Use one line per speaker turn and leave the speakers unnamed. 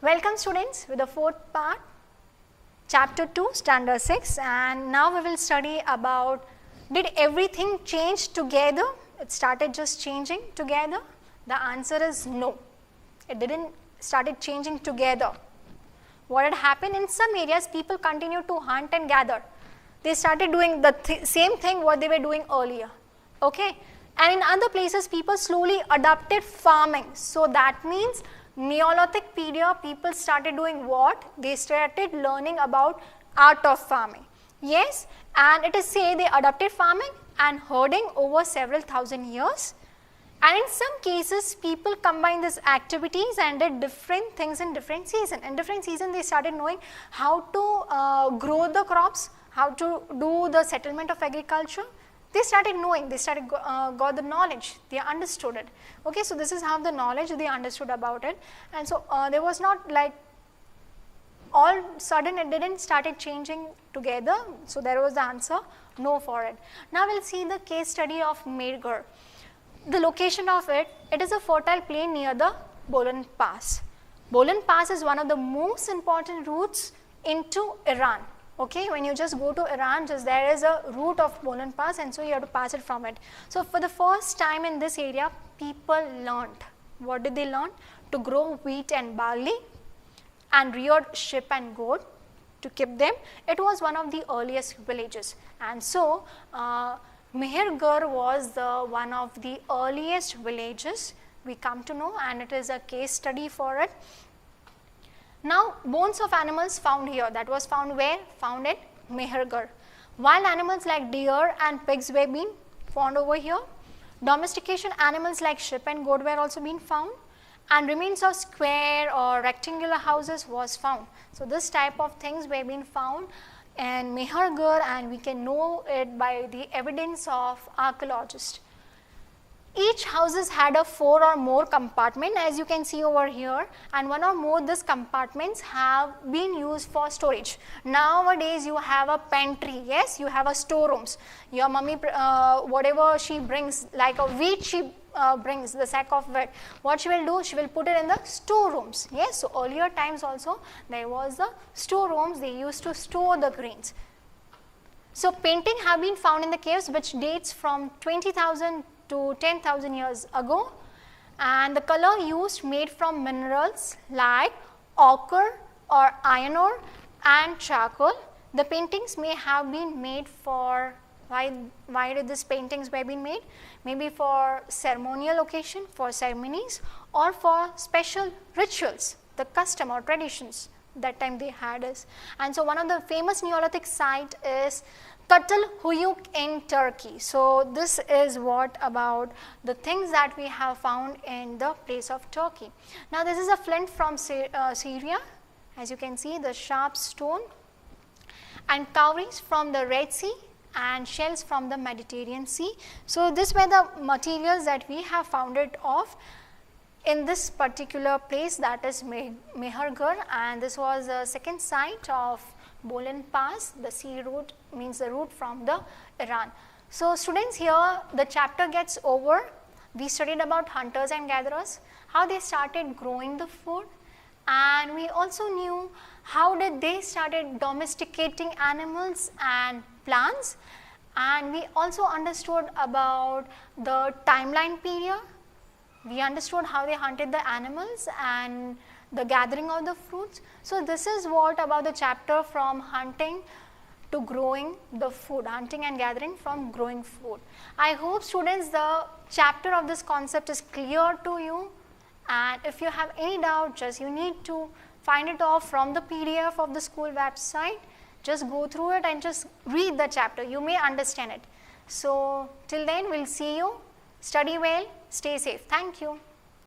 Welcome students with the fourth part, chapter 2, standard 6, and now we will study about did everything change together? It started just changing together? The answer is no. It didn't started changing together. What had happened in some areas, people continued to hunt and gather. They started doing the same thing what they were doing earlier. Okay? And in other places, people slowly adopted farming. So that means Neolithic period, people started doing what? They started learning about art of farming. Yes, and it is say they adopted farming and herding over several thousand years. And in some cases, people combined these activities and did different things in different seasons. In different seasons, they started knowing how to grow the crops, how to do the settlement of agriculture. They started knowing, they started got the knowledge, they understood it. Okay, so this is how the knowledge they understood about it. And so there was not like all sudden it didn't started changing together. So there was the answer no for it. Now we will see the case study of Mehrgarh. The location of it, it is a fertile plain near the Bolan Pass. Bolan Pass is one of the most important routes into Iran. Okay, when you just go to Iran, just there is a route of Bolan Pass, and so you have to pass it from it. So for the first time in this area, people learned. What did they learn? To grow wheat and barley and reared sheep and goat to keep them. It was one of the earliest villages, and so Mehrgarh was one of the earliest villages we come to know, and it is a case study for it. Now, bones of animals found here, that was found where? Found at Mehrgarh. Wild animals like deer and pigs were being found over here. Domestication animals like sheep and goat were also being found, and remains of square or rectangular houses was found. So, this type of things were being found in Mehrgarh, and we can know it by the evidence of archaeologists. Each houses had a 4 or more compartment, as you can see over here, and one or more these compartments have been used for storage. Nowadays you have a pantry, yes, you have a storerooms. Your mummy whatever she brings, like a wheat she brings, the sack of wheat, what she will do, she will put it in the storerooms. Yes, so earlier times also there was the storerooms, they used to store the grains. So painting have been found in the caves which dates from 20,000 to 10,000 years ago, and the color used made from minerals like ochre or iron ore and charcoal. The paintings may have been made for, why did these paintings were being made? Maybe for ceremonial occasion, for ceremonies, or for special rituals, the custom or traditions that time they had is. And so one of the famous Neolithic site is Çatalhöyük in Turkey. So this is what about the things that we have found in the place of Turkey. Now this is a flint from Syria, as you can see, the sharp stone, and cowries from the Red Sea and shells from the Mediterranean Sea. So these were the materials that we have found it of in this particular place, that is Mehrgarh, and this was the second site of Bolan Pass. The sea route means the route from the Iran. So students, here the chapter gets over. We studied about hunters and gatherers, how they started growing the food, and we also knew how did they started domesticating animals and plants, and we also understood about the timeline period. We understood how they hunted the animals and the gathering of the fruits. So this is what about the chapter from hunting to growing the food, hunting and gathering from growing food. I hope students the chapter of this concept is clear to you, and if you have any doubt, just you need to find it off from the PDF of the school website. Just go through it and just read the chapter, you may understand it. So till then, we'll see you. Study well, stay safe. Thank you.